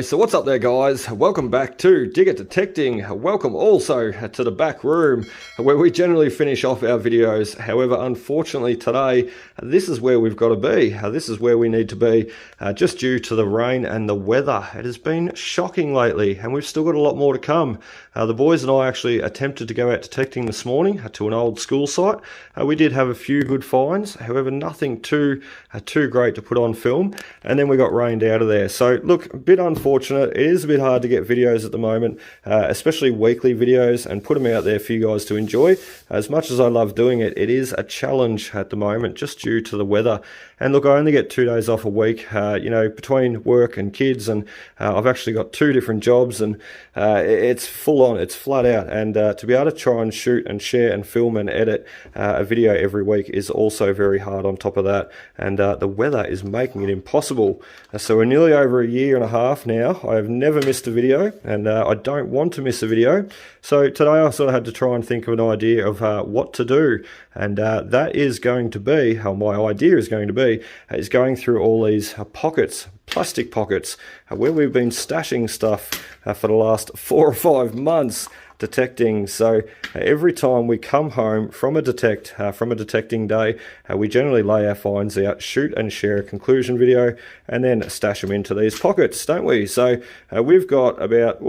So what's up there, guys? Welcome back to Digger Detecting. Welcome also to the back room where we generally finish off our videos. However, unfortunately today, this is where we've got to be. This is where we need to be just due to the rain and the weather. It has been shocking lately and we've still got a lot more to come. The boys and I actually attempted to go out detecting this morning to an old school site. We did have a few good finds, however nothing too great to put on film, and then we got rained out of there. So look, a bit unfortunate. It is a bit hard to get videos at the moment, especially weekly videos, and put them out there for you guys to enjoy. As much as I love doing it, it is a challenge at the moment just due to the weather. And look, I only get 2 days off a week, you know, between work and kids, and I've actually got 2 different jobs, and it's full on, it's flat out. And to be able to try and shoot and share and film and edit a video every week is also very hard on top of that. And the weather is making it impossible. So we're nearly over a year and a half now. I have never missed a video, and I don't want to miss a video. So today I sort of had to try and think of an idea of what to do. And that is going to be, how my idea is going to be, is going through all these pockets, plastic pockets, where we've been stashing stuff for the last 4 or 5 months detecting. So every time we come home from a detecting day, we generally lay our finds out, shoot and share a conclusion video, and then stash them into these pockets, don't we? So we've got about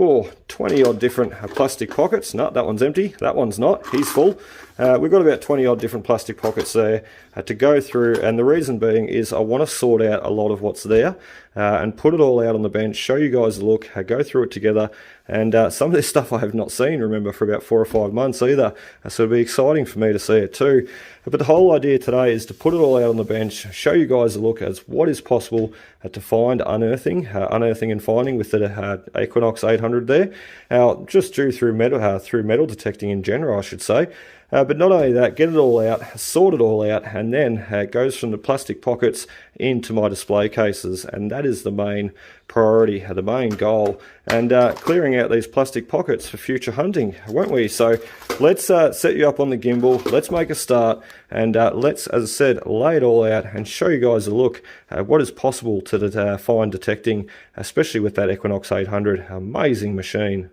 20 odd different plastic pockets. No, that one's empty, that one's not, he's full. We've got about 20 odd different plastic pockets there to go through, and the reason being is I want to sort out a lot of what's there and put it all out on the bench, show you guys a look, go through it together. And some of this stuff I have not seen, remember, for about 4 or 5 months either, so it'll be exciting for me to see it too. But the whole idea today is to put it all out on the bench, show you guys a look as what is possible to find unearthing and finding with the Equinox 800 there. Now, just through metal detecting in general, I should say. But not only that, get it all out, sort it all out, and then it goes from the plastic pockets into my display cases, and that is the main priority, the main goal, and clearing out these plastic pockets for future hunting, won't we? So let's set you up on the gimbal, let's make a start, and let's, as I said, lay it all out and show you guys a look at what is possible to find detecting, especially with that Equinox 800, amazing machine.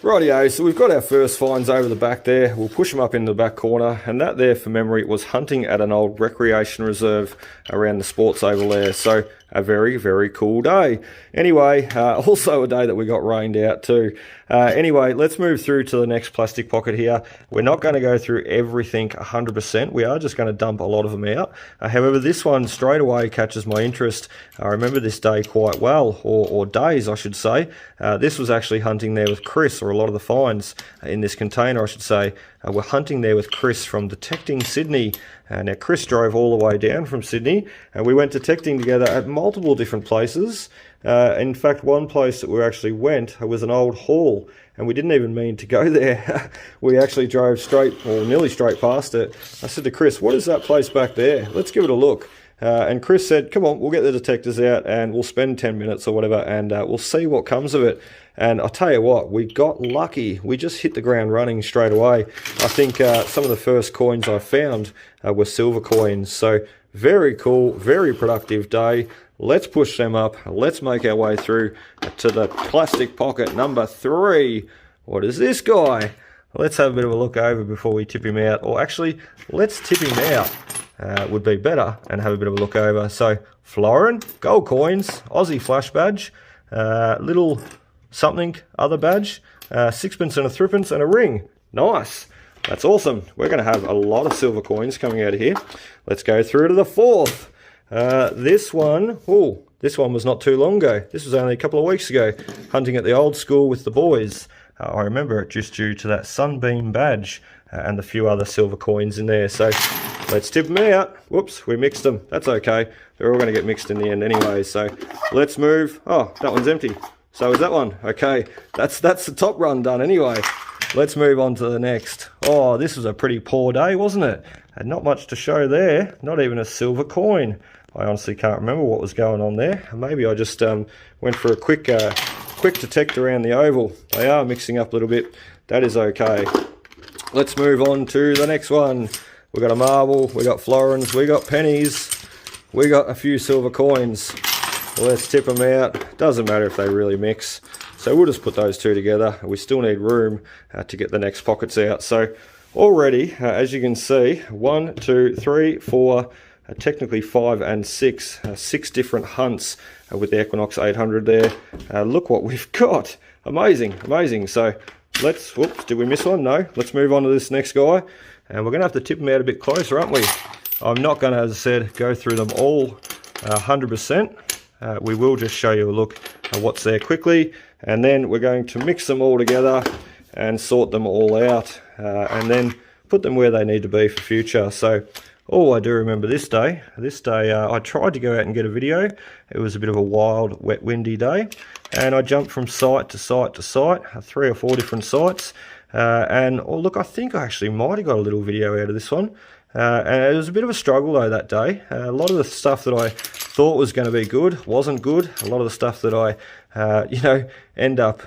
Rightio, so we've got our first finds over the back there. We'll push them up in the back corner, and that there, for memory, was hunting at an old recreation reserve around the sports oval there. So a very, very cool day. Anyway, also a day that we got rained out too. Anyway, let's move through to the next plastic pocket here. We're not going to go through everything 100%. We are just going to dump a lot of them out. However, this one straight away catches my interest. I remember this day quite well, or days I should say. This was actually hunting there with Chris, or a lot of the finds in this container I should say. We're hunting there with Chris from Detecting Sydney. Now Chris drove all the way down from Sydney, and we went detecting together at multiple different places. In fact, one place that we actually went was an old hall, and we didn't even mean to go there. We actually drove straight, or nearly straight past it. I said to Chris, what is that place back there? Let's give it a look. And Chris said, come on, we'll get the detectors out and we'll spend 10 minutes or whatever, and we'll see what comes of it. And I'll tell you what, we got lucky. We just hit the ground running straight away. I think some of the first coins I found were silver coins. So very cool, very productive day. Let's push them up. Let's make our way through to the plastic pocket number 3. What is this guy? Let's have a bit of a look over before we tip him out. Or actually, let's tip him out. Would be better, and have a bit of a look over. So Florin, gold coins, Aussie flash badge, little something other badge, sixpence and a threepence and a ring. Nice, that's awesome. We're going to have a lot of silver coins coming out of here. Let's go through to the 4th. This one was not too long ago. This was only a couple of weeks ago, hunting at the old school with the boys. I remember it just due to that sunbeam badge and a few other silver coins in there. So let's tip them out. Whoops, we mixed them. That's okay. They're all going to get mixed in the end anyway. So let's move. Oh, that one's empty. So is that one. Okay, that's the top run done anyway. Let's move on to the next. Oh, this was a pretty poor day, wasn't it? And not much to show there. Not even a silver coin. I honestly can't remember what was going on there. Maybe I just went for a quick detect around the oval. They are mixing up a little bit. That is okay. Let's move on to the next one. We got a marble, we got florins, we got pennies, we got a few silver coins. let's tip them out. Doesn't matter if they really mix. So we'll just put those two together. We still need room to get the next pockets out. So already, as you can see, 1, 2, 3, 4, technically 5 and 6, 6 different hunts with the Equinox 800 there. Look what we've got. Amazing, amazing. So let's, whoops, did we miss one? No. Let's move on to this next guy. And we're going to have to tip them out a bit closer, aren't we? I'm not going to, as I said, go through them all 100%. We will just show you a look at what's there quickly. And then we're going to mix them all together and sort them all out. And then put them where they need to be for future. So all I do remember this day I tried to go out and get a video. It was a bit of a wild, wet, windy day. And I jumped from site to site to site, 3 or 4 different sites. And oh look, I think I actually might have got a little video out of this one. And it was a bit of a struggle though that day. A lot of the stuff that I thought was going to be good wasn't good. A lot of the stuff that I, end up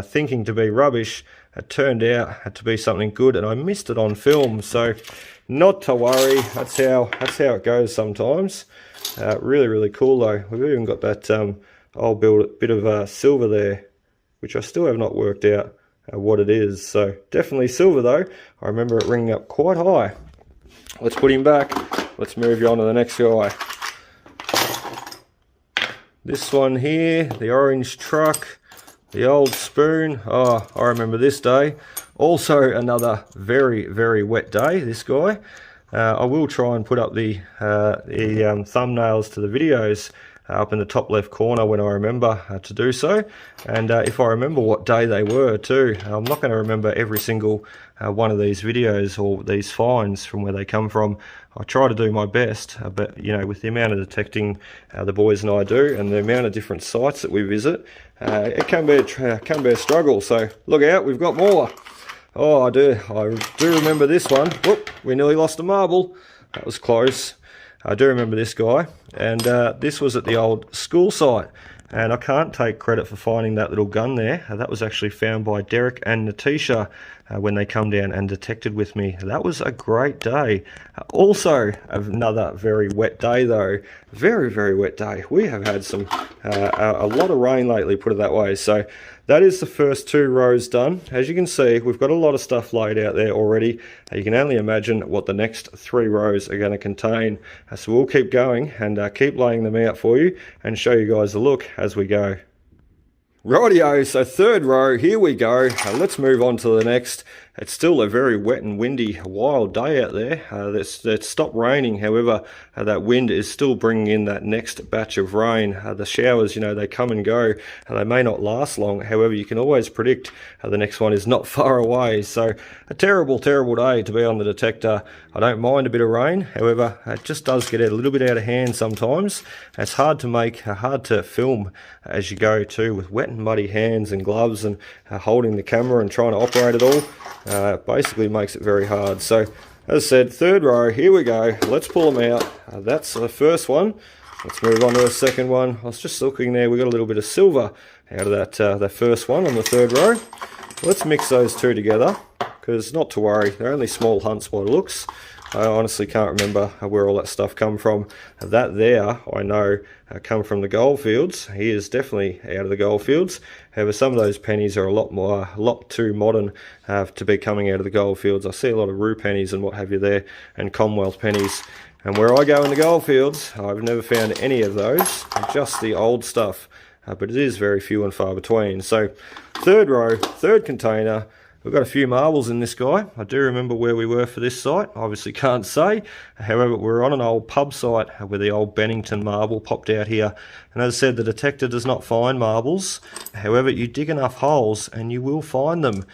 thinking to be rubbish, it turned out to be something good, and I missed it on film. So, not to worry. That's how it goes sometimes. Really, really cool though. We've even got that old bit of silver there, which I still have not worked out what it is. So definitely silver though. I remember it ringing up quite high. Let's put him back. Let's move you on to the next guy. This one here, the orange truck, the old spoon. Oh, I remember this day. Also another very, very wet day, this guy. I will try and put up the thumbnails to the videos up in the top left corner when I remember to do so. And if I remember what day they were too. I'm not going to remember every single one of these videos or these finds from where they come from. I try to do my best, but you know, with the amount of detecting the boys and I do, and the amount of different sites that we visit, it can be a struggle. So look out, we've got more. Oh, I do remember this one. Whoop, we nearly lost a marble. That was close. I do remember this guy, and this was at the old school site, and I can't take credit for finding that little gun there. That was actually found by Derek and Natisha when they come down and detected with me. That was a great day. Also another very wet day though. Very, very wet day. We have had a lot of rain lately, put it that way. So that is the first 2 rows done. As you can see, we've got a lot of stuff laid out there already. You can only imagine what the next 3 rows are going to contain. So we'll keep going and keep laying them out for you and show you guys a look as we go. Rightio, so 3rd row, here we go. Let's move on to the next. It's still a very wet and windy, wild day out there. It's stopped raining, however, that wind is still bringing in that next batch of rain. The showers, you know, they come and go, and they may not last long. However, you can always predict the next one is not far away. So a terrible, terrible day to be on the detector. I don't mind a bit of rain, however, it just does get a little bit out of hand sometimes. It's hard to make, hard to film as you go too, with wet and muddy hands and gloves and holding the camera and trying to operate it all. Basically makes it very hard. So as I said, 3rd row, here we go. Let's pull them out. That's the first one. Let's move on to the second one. I was just looking there, we got a little bit of silver out of that first one on the 3rd row. Let's mix those 2 together, because not to worry, they're only small hunts by the looks. I honestly can't remember where all that stuff come from. That there, I know, come from the goldfields. He is definitely out of the goldfields. However, some of those pennies are a lot too modern to be coming out of the goldfields. I see a lot of rue pennies and what have you there, and Commonwealth pennies. And where I go in the goldfields, I've never found any of those, just the old stuff. But it is very few and far between. So 3rd row, 3rd container. We've got a few marbles in this guy. I do remember where we were for this site. Obviously can't say. However, we're on an old pub site where the old Bennington marble popped out here. And as I said, the detector does not find marbles. However, you dig enough holes and you will find them.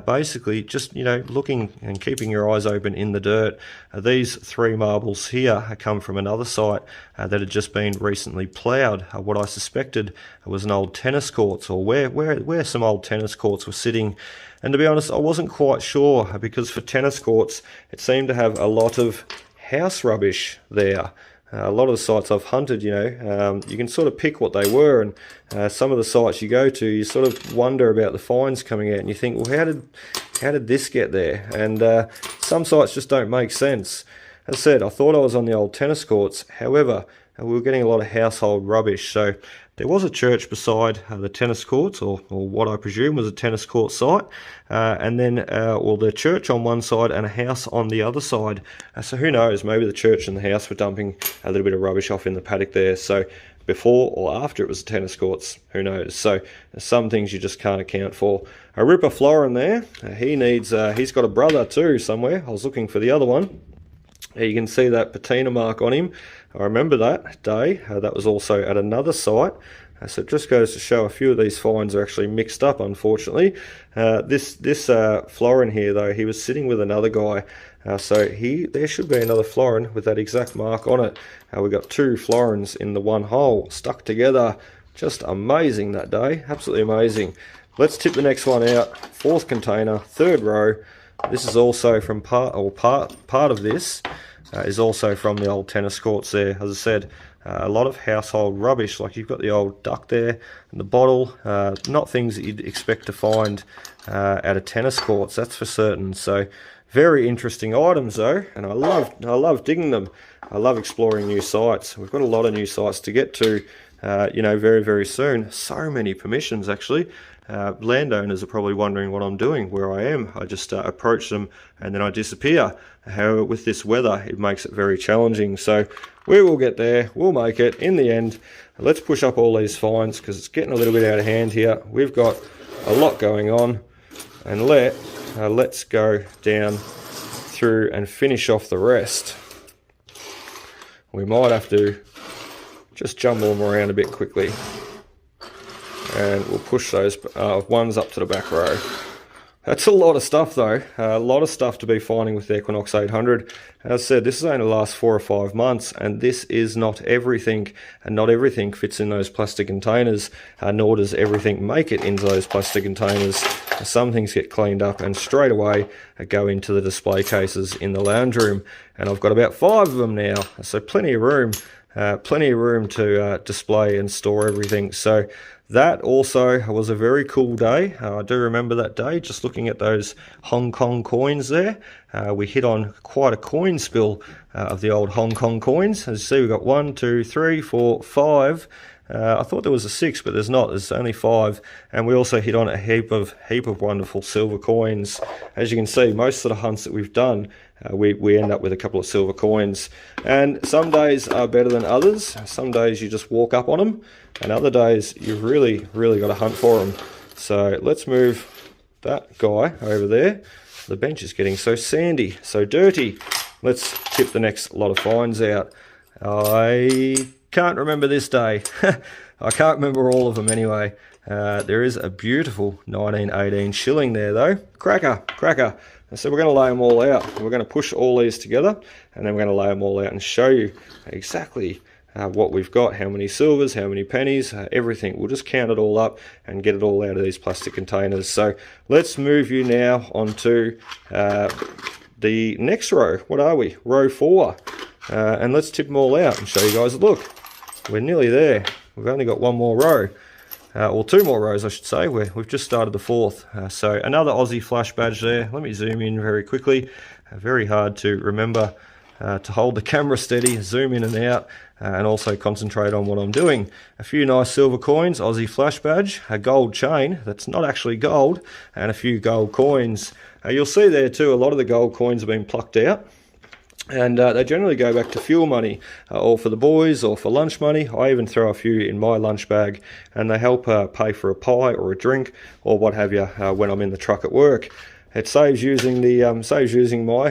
Basically, just, you know, looking and keeping your eyes open in the dirt. These 3 marbles here come from another site that had just been recently ploughed. What I suspected was an old tennis courts, or where some old tennis courts were sitting. And to be honest, I wasn't quite sure, because for tennis courts, it seemed to have a lot of house rubbish there. A lot of the sites I've hunted, you know, you can sort of pick what they were, and some of the sites you go to, you sort of wonder about the finds coming out, and you think, well, how did this get there? And some sites just don't make sense. As I said, I thought I was on the old tennis courts. However, we were getting a lot of household rubbish. So there was a church beside the tennis courts, or what I presume was a tennis court site, and then the church on one side and a house on the other side. So who knows, maybe the church and the house were dumping a little bit of rubbish off in the paddock there. So before or after it was tennis courts, who knows. So some things you just can't account for. A Ripper Florin there, he's got a brother too somewhere. I was looking for the other one. You can see that patina mark on him. I remember that day. That was also at another site. So it just goes to show a few of these finds are actually mixed up, unfortunately. This florin here, though, he was sitting with another guy. So there should be another florin with that exact mark on it. We got two florins in the one hole stuck together. Just amazing that day. Absolutely amazing. Let's tip the next one out. Fourth container, third row. This is also from part of this is also from the old tennis courts there. As I said, a lot of household rubbish, like you've got the old duck there and the bottle, not things that you'd expect to find at a tennis courts, that's for certain. So very interesting items though, and I love digging them. I love exploring new sites. We've got a lot of new sites to get to, very, very soon. So many permissions actually. Landowners are probably wondering what I'm doing, where I am. I just approach them and then I disappear. However, with this weather, it makes it very challenging. So we will get there. We'll make it in the end. Let's push up all these finds because it's getting a little bit out of hand here. We've got a lot going on, and let's go down through and finish off the rest. We might have to just jumble them around a bit quickly. And we'll push those ones up to the back row. That's a lot of stuff though, a lot of stuff to be finding with the Equinox 800. As I said, this is only the last 4 or 5 months, and this is not everything, and not everything fits in those plastic containers, nor does everything make it into those plastic containers. Some things get cleaned up and straight away go into the display cases in the lounge room, and I've got about 5 of them now, so plenty of room to display and store everything. So that also was a very cool day. I do remember that day, just looking at those Hong Kong coins there. We hit on quite a coin spill of the old Hong Kong coins. As you see, we've got 1, 2, 3, 4, 5. I thought there was a 6, but there's not. There's only 5. And we also hit on a heap of wonderful silver coins. As you can see, most of the hunts that we've done, we end up with a couple of silver coins. And some days are better than others. Some days you just walk up on them, and other days you've really got to hunt for them. So let's move that guy over there. The bench is getting so sandy, so dirty. Let's tip the next lot of finds out. I can't remember this day. I can't remember all of them anyway. There is a beautiful 1918 shilling there though. Cracker. So we're going to lay them all out. We're going to push all these together, and then we're going to lay them all out and show you exactly what we've got, how many silvers, how many pennies, everything. We'll just count it all up and get it all out of these plastic containers. So let's move you now onto the next row. What are we? Row 4. And let's tip them all out and show you guys. Look, we're nearly there. We've only got 1 more row. Or 2 more rows, I should say. We've just started the 4th. So another Aussie flash badge there. Let me zoom in very quickly. Very hard to remember to hold the camera steady, zoom in and out, and also concentrate on what I'm doing. A few nice silver coins, Aussie flash badge, a gold chain that's not actually gold, and a few gold coins. You'll see there too, a lot of the gold coins have been plucked out. And they generally go back to fuel money, or for the boys, or for lunch money. I even throw a few in my lunch bag, and they help pay for a pie or a drink or what have you when I'm in the truck at work. It saves using the saves using my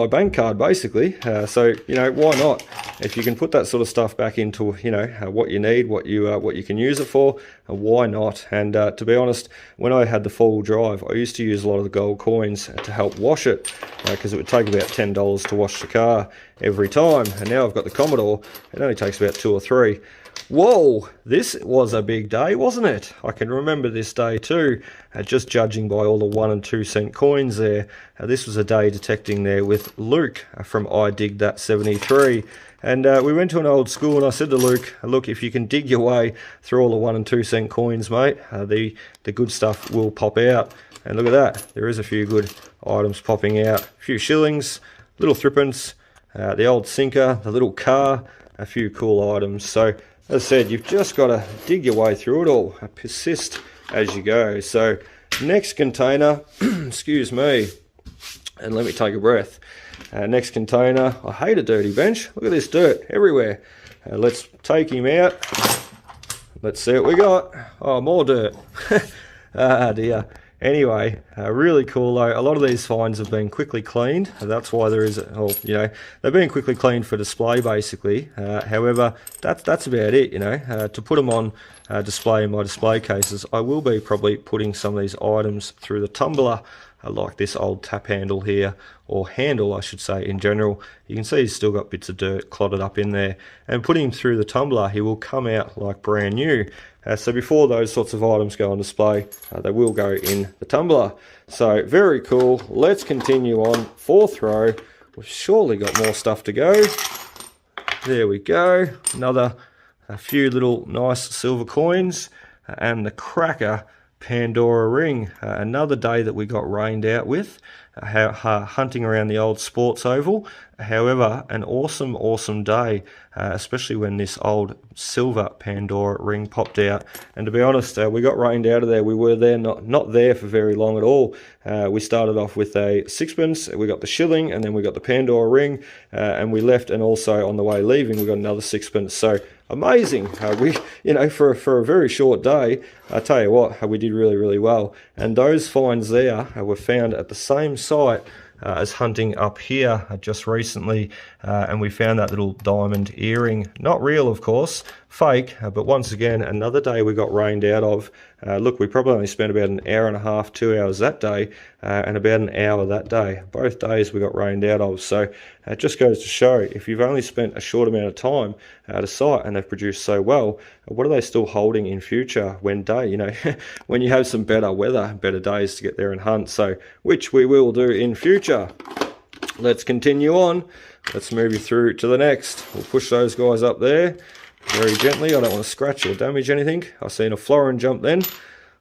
bank card basically. So why not? If you can put that sort of stuff back into what you need, what you can use it for, why not? And to be honest, when I had the 4-wheel drive, I used to use a lot of the gold coins to help wash it, because it would take about $10 to wash the car every time. And now I've got the Commodore, it only takes about 2 or 3. Whoa, this was a big day, wasn't it? I can remember this day too, just judging by all the 1 and 2 cent coins there. This was a day detecting there with Luke from I Dig That 73. And we went to an old school, and I said to Luke, look, if you can dig your way through all the 1 and 2 cent coins, mate, the good stuff will pop out. And look at that, there is a few good items popping out. A few shillings, little threepence, the old sinker, the little car, a few cool items. So as I said, you've just got to dig your way through it all, persist as you go. So next container, excuse me, and let me take a breath. Next container, I hate a dirty bench. Look at this dirt everywhere. Let's take him out. Let's see what we got. Oh, more dirt. Ah dear. Anyway, really cool though. A lot of these finds have been quickly cleaned. That's why there is, they've been quickly cleaned for display basically. However, that's about it, to put them on display in my display cases. I will be probably putting some of these items through the tumbler, like this old tap handle here, or handle I should say in general. You can see he's still got bits of dirt clotted up in there, and putting him through the tumbler he will come out like brand new. So before those sorts of items go on display, they will go in the tumbler. So very cool. Let's continue on. Fourth row. We've surely got more stuff to go. There we go. A few little nice silver coins, and the cracker Pandora ring. Another day that we got rained out with, hunting around the old sports oval. However, an awesome day, especially when this old silver Pandora ring popped out. And to be honest, we got rained out of there. We were there not there for very long at all. We started off with a sixpence, we got the shilling, and then we got the Pandora ring, and we left, and also on the way leaving we got another sixpence. So amazing. We, for a very short day, I tell you what, we did really well. And those finds there were found at the same site as hunting up here just recently, and we found that little diamond earring. Not real, of course, fake, but once again, another day we got rained out of. Look, we probably only spent about an hour and a half, 2 hours that day, and about an hour that day. Both days we got rained out of. So it just goes to show, if you've only spent a short amount of time at a site and they've produced so well, what are they still holding in future when when you have some better weather, better days to get there and hunt, so which we will do in future. Let's continue on. Let's move you through to the next. We'll push those guys up there very gently. I don't want to scratch or damage anything. I seen a florin jump then.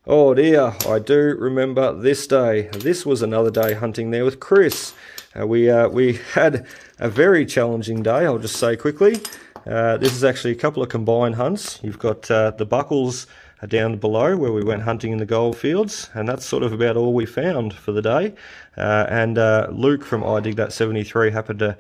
Oh dear, I do remember this day. This was another day hunting there with Chris. We had a very challenging day, I'll just say quickly. This is actually a couple of combined hunts. You've got the buckles down below where we went hunting in the gold fields, and that's sort of about all we found for the day. And Luke from I Dig That 73 happened to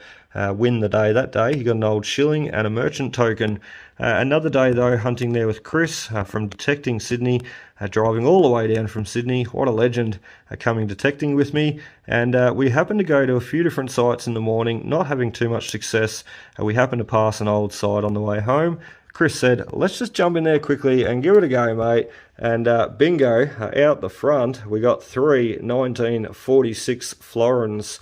win the day that day. He got an old shilling and a merchant token. Another day though, hunting there with Chris from Detecting Sydney, driving all the way down from Sydney. What a legend, coming detecting with me. And we happened to go to a few different sites in the morning, not having too much success. We happened to pass an old site on the way home. Chris said, let's just jump in there quickly and give it a go, mate. And bingo, out the front, we got 3 1946 florins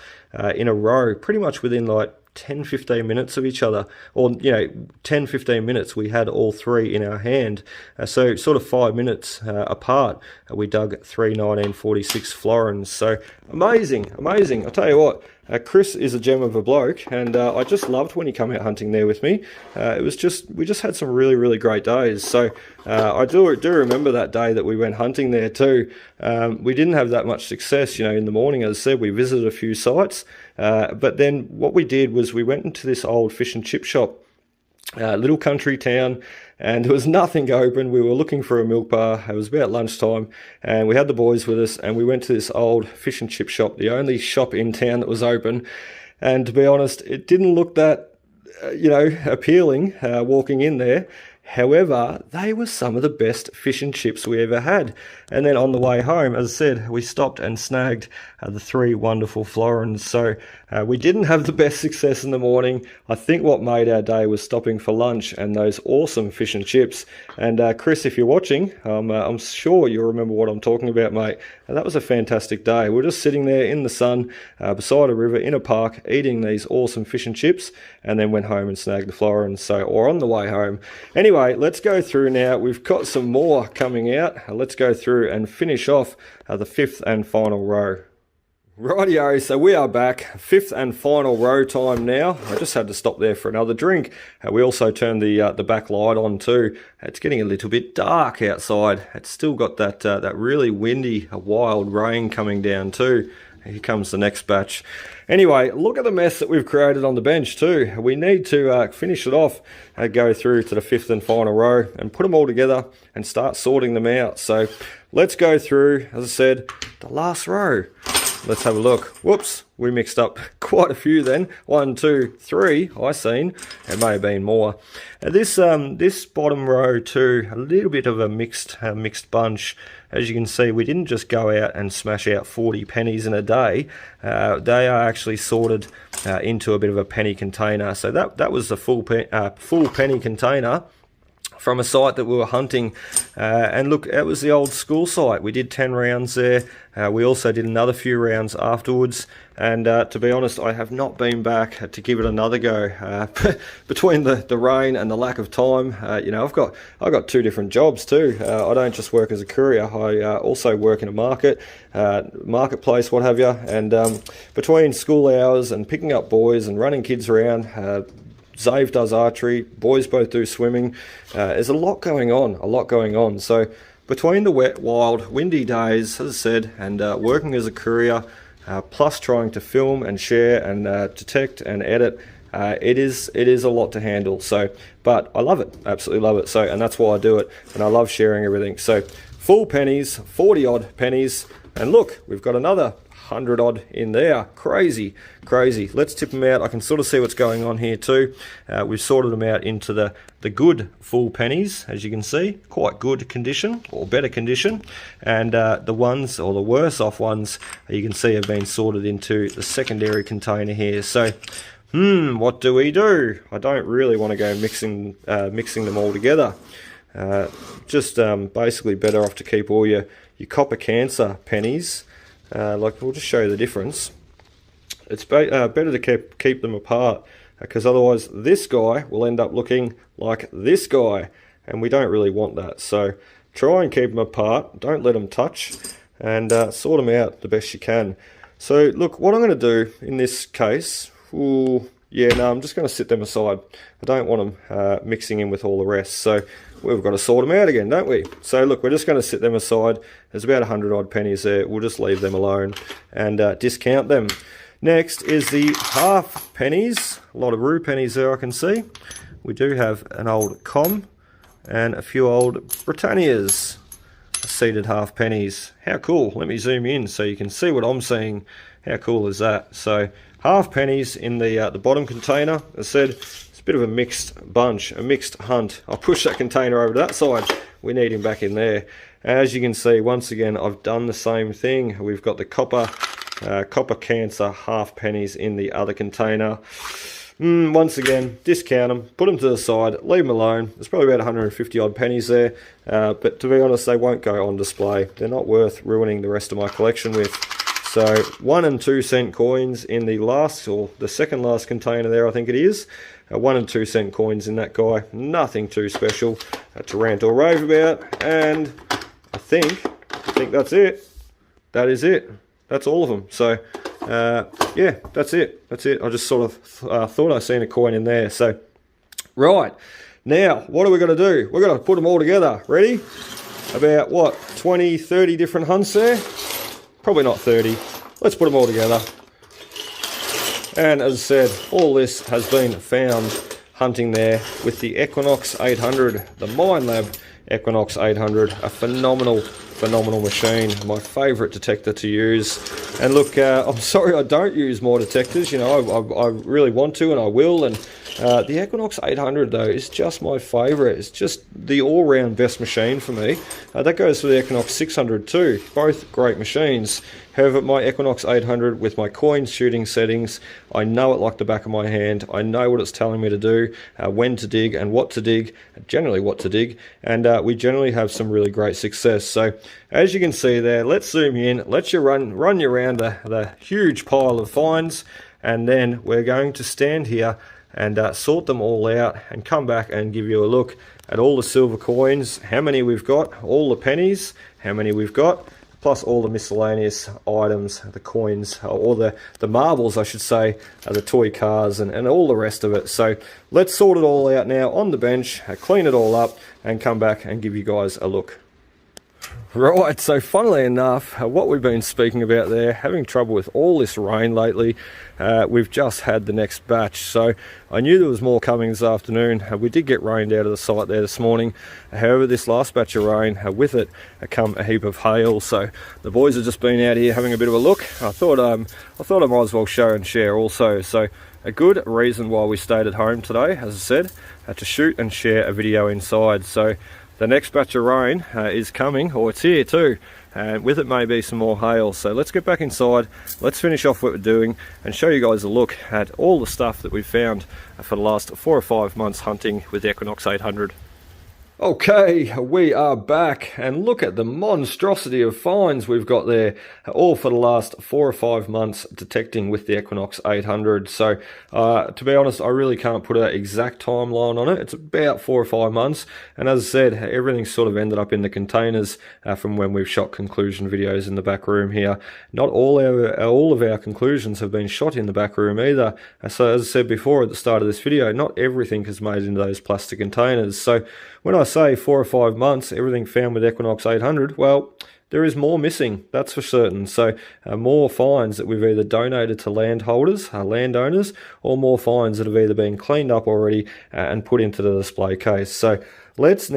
in a row, pretty much within like 10-15 minutes of each other, or 10-15 minutes we had all 3 in our hand. So sort of 5 minutes apart, we dug 3 1946 florins. So amazing. I'll tell you what, Chris is a gem of a bloke, and I just loved when he came out hunting there with me. We just had some really great days. So I do remember that day that we went hunting there too. We didn't have that much success, in the morning. As I said, we visited a few sites, but then what we did was we went into this old fish and chip shop, little country town, and there was nothing open. We were looking for a milk bar. It was about lunchtime, and we had the boys with us, and we went to this old fish and chip shop, the only shop in town that was open. And to be honest, it didn't look that appealing walking in there. However, they were some of the best fish and chips we ever had. And then on the way home, as I said, we stopped and snagged the 3 wonderful florins. So we didn't have the best success in the morning. I think what made our day was stopping for lunch and those awesome fish and chips. And Chris, if you're watching, I'm sure you'll remember what I'm talking about, mate. And that was a fantastic day. We're just sitting there in the sun beside a river in a park eating these awesome fish and chips, and then went home and snagged the florins. Or on the way home. Anyway, let's go through now. We've got some more coming out. Let's go through and finish off the 5th and final row. Rightio, so we are back, 5th and final row time now. I just had to stop there for another drink. We also turned the back light on too. It's getting a little bit dark outside. It's still got that really windy, wild rain coming down too. here comes the next batch. Anyway, look at the mess that we've created on the bench too. We need to finish it off, go through to the 5th and final row and put them all together and start sorting them out. So let's go through, as I said, the last row. Let's have a look. Whoops, we mixed up quite a few then. 1, 2, 3, I seen. It may have been more. This bottom row too, a little bit of a mixed bunch. As you can see, we didn't just go out and smash out 40 pennies in a day. They are actually sorted into a bit of a penny container. So that was the full penny container from a site that we were hunting. And look, it was the old school site. We did 10 rounds there. We also did another few rounds afterwards. And to be honest, I have not been back to give it another go. Between the rain and the lack of time, you know, I've got 2 different jobs too. I don't just work as a courier. I also work in a marketplace, what have you. And between school hours and picking up boys and running kids around, Zave does archery, boys both do swimming. There's a lot going on. So between the wet, wild, windy days, as I said, and working as a courier, plus trying to film and share and detect and edit, it is a lot to handle. So, but I love it, absolutely love it. So, and that's why I do it, and I love sharing everything. So, full pennies, 40 odd pennies, and look, we've got another 100 odd in there. Crazy. Let's tip them out. I can sort of see what's going on here too. We've sorted them out into the good full pennies, as you can see, quite good condition or better condition, and the ones, or the worse off ones, you can see have been sorted into the secondary container here. So what do we do? I don't really want to go mixing them all together. Just basically better off to keep all your copper cancer pennies. Like, we'll just show you the difference. It's better to keep them apart, because otherwise this guy will end up looking like this guy, and we don't really want that. So try and keep them apart, don't let them touch, and sort them out the best you can. So look, what I'm going to do in this case, I'm just going to sit them aside. I don't want them mixing in with all the rest. So we've got to sort them out again, don't we? So look, we're just going to sit them aside. There's about 100 odd pennies there. We'll just leave them alone and discount them. Next is the half pennies. A lot of rue pennies there, I can see. We do have an old Com and a few old Britannias, seeded half pennies. How cool. Let me zoom in so you can see what I'm seeing. How cool is that? So half pennies in the bottom container. As I said, it's a bit of a mixed bunch, a mixed hunt. I'll push that container over to that side. We need him back in there. As you can see, once again, I've done the same thing. We've got the copper cancer half pennies in the other container. Once again, discount them, put them to the side, leave them alone. There's probably about 150 odd pennies there, but to be honest, they won't go on display. They're not worth ruining the rest of my collection with. So 1 and 2 cent coins in the last, or the second last container there, I think it is. 1 and 2 cent coins in that guy. Nothing too special to rant or rave about. And I think that's it. That is it. That's all of them. So yeah, that's it. I just sort of thought I seen a coin in there. So right, now what are we going to do? We're going to put them all together. Ready? About what, 20, 30 different hunts there? Probably not 30. Let's put them all together. And as I said, all this has been found hunting there with the Equinox 800, the MINELAB Equinox 800, a phenomenal machine, my favourite detector to use. And look, I'm sorry I don't use more detectors, you know, I really want to, and I will. And the Equinox 800 though is just my favourite. It's just the all-round best machine for me. That goes for the Equinox 600 too, both great machines. However, my Equinox 800 with my coin shooting settings, I know it like the back of my hand. I know what it's telling me to do, when to dig and what to dig, generally what to dig, and we generally have some really great success. So as you can see there, let's zoom in, let you run you around the huge pile of finds, and then we're going to stand here and sort them all out and come back and give you a look at all the silver coins, how many we've got, all the pennies, how many we've got, plus all the miscellaneous items, the coins, or the marbles I should say, the toy cars and all the rest of it. So let's sort it all out now on the bench, clean it all up and come back and give you guys a look. Right, so funnily enough, what we've been speaking about there, having trouble with all this rain lately, we've just had the next batch. So I knew there was more coming this afternoon. We did get rained out of the site there this morning. However, this last batch of rain, with it come a heap of hail. So the boys have just been out here having a bit of a look. I thought I might as well show and share also. So a good reason why we stayed at home today, as I said, to shoot and share a video inside. So the next batch of rain is coming, or it's here too, and with it may be some more hail. So let's get back inside, let's finish off what we're doing and show you guys a look at all the stuff that we've found for the last 4 or 5 months hunting with the Equinox 800. Okay, we are back, and look at the monstrosity of finds we've got there, all for the last 4 or 5 months detecting with the Equinox 800. So to be honest, I really can't put an exact timeline on it. It's about 4 or 5 months, and as I said, everything sort of ended up in the containers from when we've shot conclusion videos in the back room here. Not all of our conclusions have been shot in the back room either. So as I said before at the start of this video, not everything is made into those plastic containers. So when I say 4 or 5 months, everything found with Equinox 800, well, there is more missing, that's for certain. So more finds that we've either donated to landowners, or more finds that have either been cleaned up already and put into the display case. So let's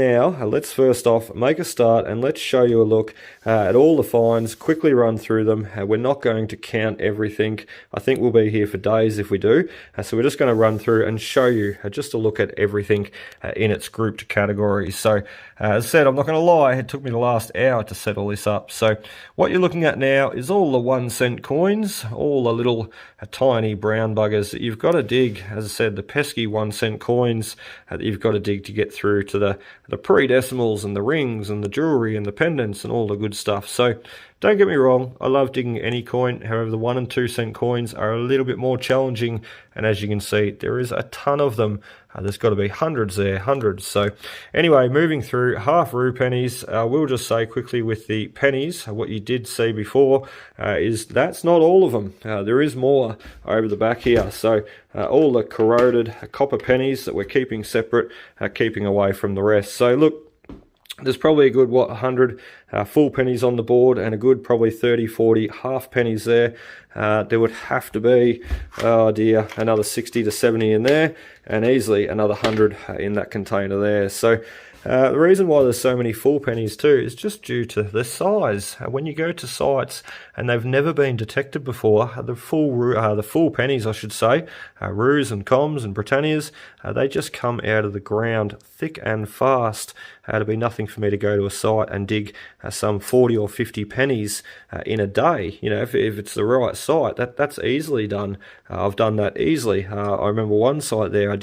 first off make a start and let's show you a look at all the finds, quickly run through them. We're not going to count everything. I think we'll be here for days if we do. So we're just going to run through and show you just a look at everything in its grouped categories. So as I said, I'm not going to lie, it took me the last hour to set all this up. So what you're looking at now is all the 1-cent coins, all the little tiny brown buggers that you've got to dig. As I said, the pesky 1-cent coins that you've got to dig to get through to the pre-decimals and the rings and the jewelry and the pendants and all the good stuff. So don't get me wrong, I love digging any coin. However, the 1 and 2 cent coins are a little bit more challenging, and as you can see, there is a ton of them. There's got to be hundreds there, hundreds. So anyway, moving through half rue pennies, we'll just say quickly with the pennies, what you did see before is that's not all of them. There is more over the back here. So all the corroded copper pennies that we're keeping separate, keeping away from the rest. So look, there's probably a good, 100 full pennies on the board and a good probably 30, 40 half pennies there. There would have to be, oh dear, another 60 to 70 in there and easily another 100 in that container there. So the reason why there's so many full pennies too is just due to the size. When you go to sites and they've never been detected before, the full pennies, I should say, roos and coms and Britannias, they just come out of the ground thick and fast. It'd be nothing for me to go to a site and dig some 40 or 50 pennies in a day. You know, if it's the right site, that's easily done. I've done that easily. I remember one site there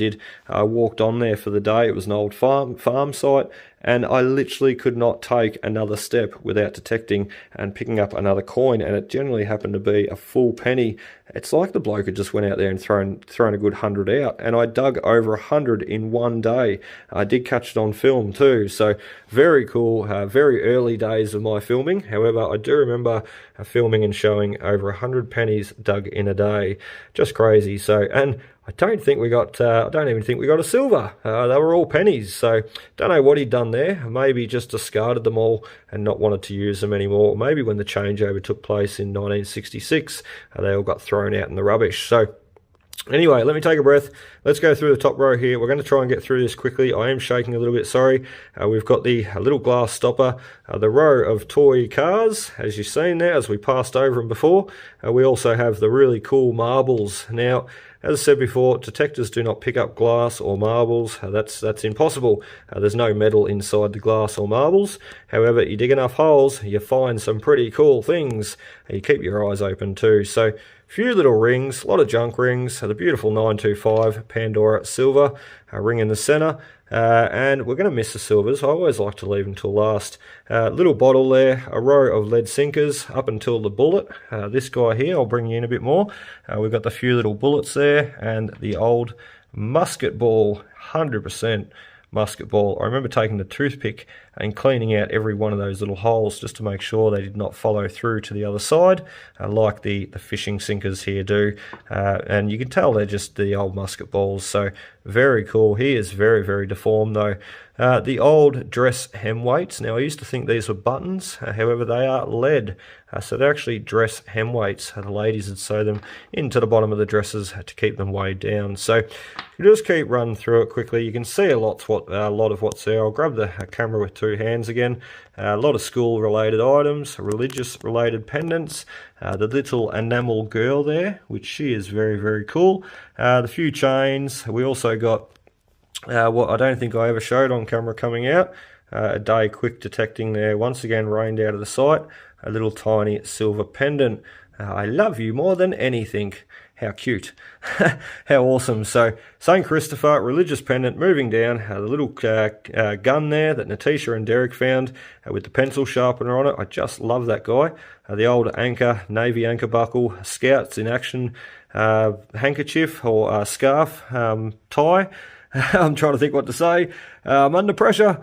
I walked on there for the day. It was an old farm site, and I literally could not take another step without detecting and picking up another coin, and it generally happened to be a full penny. It's like the bloke had just went out there and thrown a good 100 out, and I dug over 100 in one day. I did catch it on film too, so very cool, very early days of my filming. However, I do remember filming and showing over 100 pennies dug in a day. Just crazy. So, and I don't even think we got a silver. They were all pennies, so don't know what he'd done there. Maybe just discarded them all and not wanted to use them anymore. Maybe when the changeover took place in 1966, they all got thrown out in the rubbish. So anyway, let me take a breath. Let's go through the top row here. We're going to try and get through this quickly. I am shaking a little bit, sorry. We've got the little glass stopper, the row of toy cars, as you've seen there, as we passed over them before. We also have the really cool marbles. Now, as I said before, detectors do not pick up glass or marbles. That's impossible. There's no metal inside the glass or marbles. However, you dig enough holes, you find some pretty cool things. You keep your eyes open too. So, few little rings, a lot of junk rings, the beautiful 925 Pandora silver ring in the center, and we're going to miss the silvers. I always like to leave them till last. Little bottle there, a row of lead sinkers up until the bullet. This guy here, I'll bring you in a bit more. We've got the few little bullets there and the old musket ball, 100% musket ball. I remember taking the toothpick and cleaning out every one of those little holes just to make sure they did not follow through to the other side, like the fishing sinkers here do. And you can tell they're just the old musket balls. So Very cool. He is very, very deformed though. The old dress hem weights. Now I used to think these were buttons, however they are lead. So they're actually dress hem weights. The ladies would sew them into the bottom of the dresses to keep them weighed down. So you just keep running through it quickly. You can see a lot of what's there. I'll grab the camera with two hands again. A lot of school related items, religious related pendants, the little enamel girl there, which she is very, very cool. The few chains. We also got what I don't think I ever showed on camera coming out. A day quick detecting there, once again rained out of the sight. A little tiny silver pendant. I love you more than anything. How cute. How awesome. So St. Christopher, religious pendant, moving down. The little gun there that Natisha and Derek found with the pencil sharpener on it. I just love that guy. The old anchor, navy anchor buckle, scouts in action, handkerchief or scarf tie. I'm trying to think what to say. Under pressure.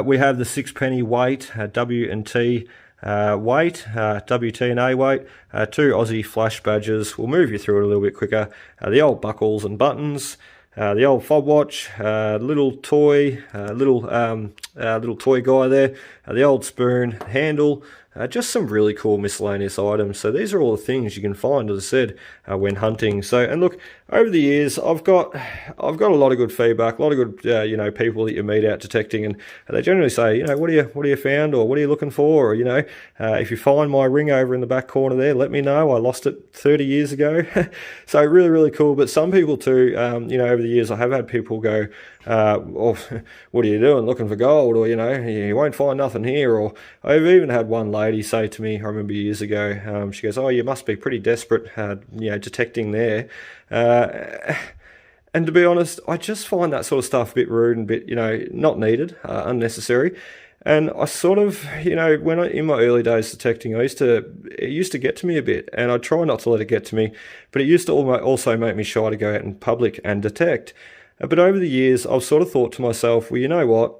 We have the 6-penny weight, W&T weight, WT and A weight, 2 Aussie flash badges. We'll move you through it a little bit quicker. The old buckles and buttons, the old fob watch, little toy, little toy guy there, the old spoon, handle. Just some really cool miscellaneous items. So these are all the things you can find, as I said, when hunting. So, and look, over the years, I've got a lot of good feedback, a lot of good, people that you meet out detecting, and they generally say, what do you found, or what are you looking for, or if you find my ring over in the back corner there, let me know. I lost it 30 years ago. So really, really cool. But some people too, over the years, I have had people go, what are you doing, looking for gold, or you won't find nothing here. Or I've even had one lady say to me, I remember years ago, she goes, oh, you must be pretty desperate, detecting there. And to be honest, I just find that sort of stuff a bit rude and a bit, not needed, unnecessary. And I sort of, in my early days detecting, it used to get to me a bit, and I try not to let it get to me, but it used to also make me shy to go out in public and detect. But over the years, I've sort of thought to myself, well, you know what?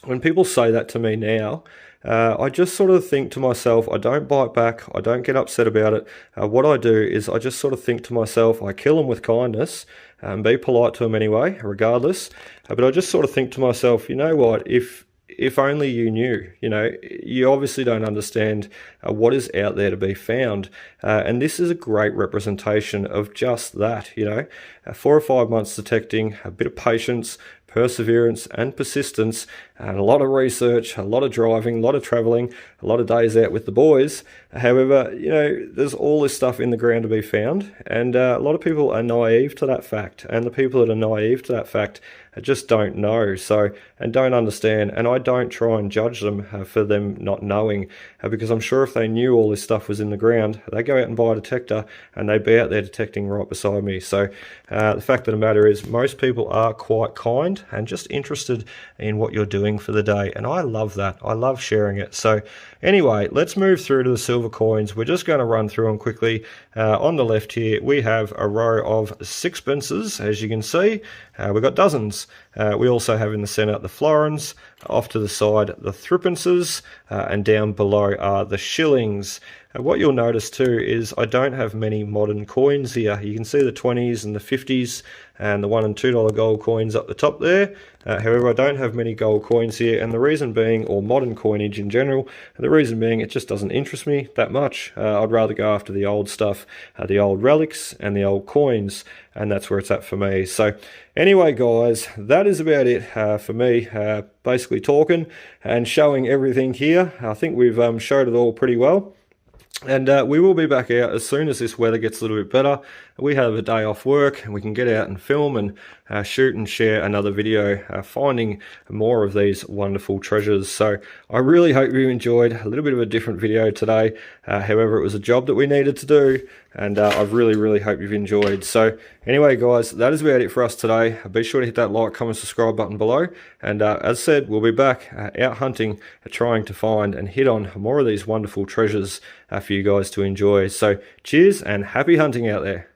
When people say that to me now, I just sort of think to myself, I don't bite back, I don't get upset about it. What I do is I just sort of think to myself, I kill them with kindness, be polite to them anyway, regardless. But I just sort of think to myself, you know what, if only you knew, you obviously don't understand what is out there to be found. And this is a great representation of just that, 4 or 5 months detecting, a bit of patience, perseverance and persistence, and a lot of research, a lot of driving, a lot of traveling, a lot of days out with the boys. However, there's all this stuff in the ground to be found, and a lot of people are naive to that fact, and the people that are naive to that fact just don't know, and don't understand, and I don't try and judge them for them not knowing, because I'm sure if they knew all this stuff was in the ground, they'd go out and buy a detector, and they'd be out there detecting right beside me. So the fact of the matter is, most people are quite kind and just interested in what you're doing for the day, and I love that. I love sharing it. So anyway, let's move through to the silver coins. We're just going to run through them quickly. On the left here, we have a row of sixpences, as you can see. We've got dozens. We also have in the centre the florins, off to the side the threepences, and down below are the shillings. What you'll notice too is I don't have many modern coins here. You can see the 20s and the 50s and the $1 and $2 gold coins up the top there. However, I don't have many gold coins here, and the reason being, or modern coinage in general, the reason being it just doesn't interest me that much. I'd rather go after the old stuff, the old relics and the old coins, and that's where it's at for me. So anyway, guys, that is about it for me, basically talking and showing everything here. I think we've showed it all pretty well. And we will be back out as soon as this weather gets a little bit better. We have a day off work and we can get out and film and shoot and share another video finding more of these wonderful treasures. So I really hope you enjoyed a little bit of a different video today. However, it was a job that we needed to do, and I really hope you've enjoyed. So anyway, guys, that is about it for us today. Be sure to hit that like, comment, subscribe button below, and as said, we'll be back out hunting, trying to find and hit on more of these wonderful treasures for you guys to enjoy. So cheers and happy hunting out there.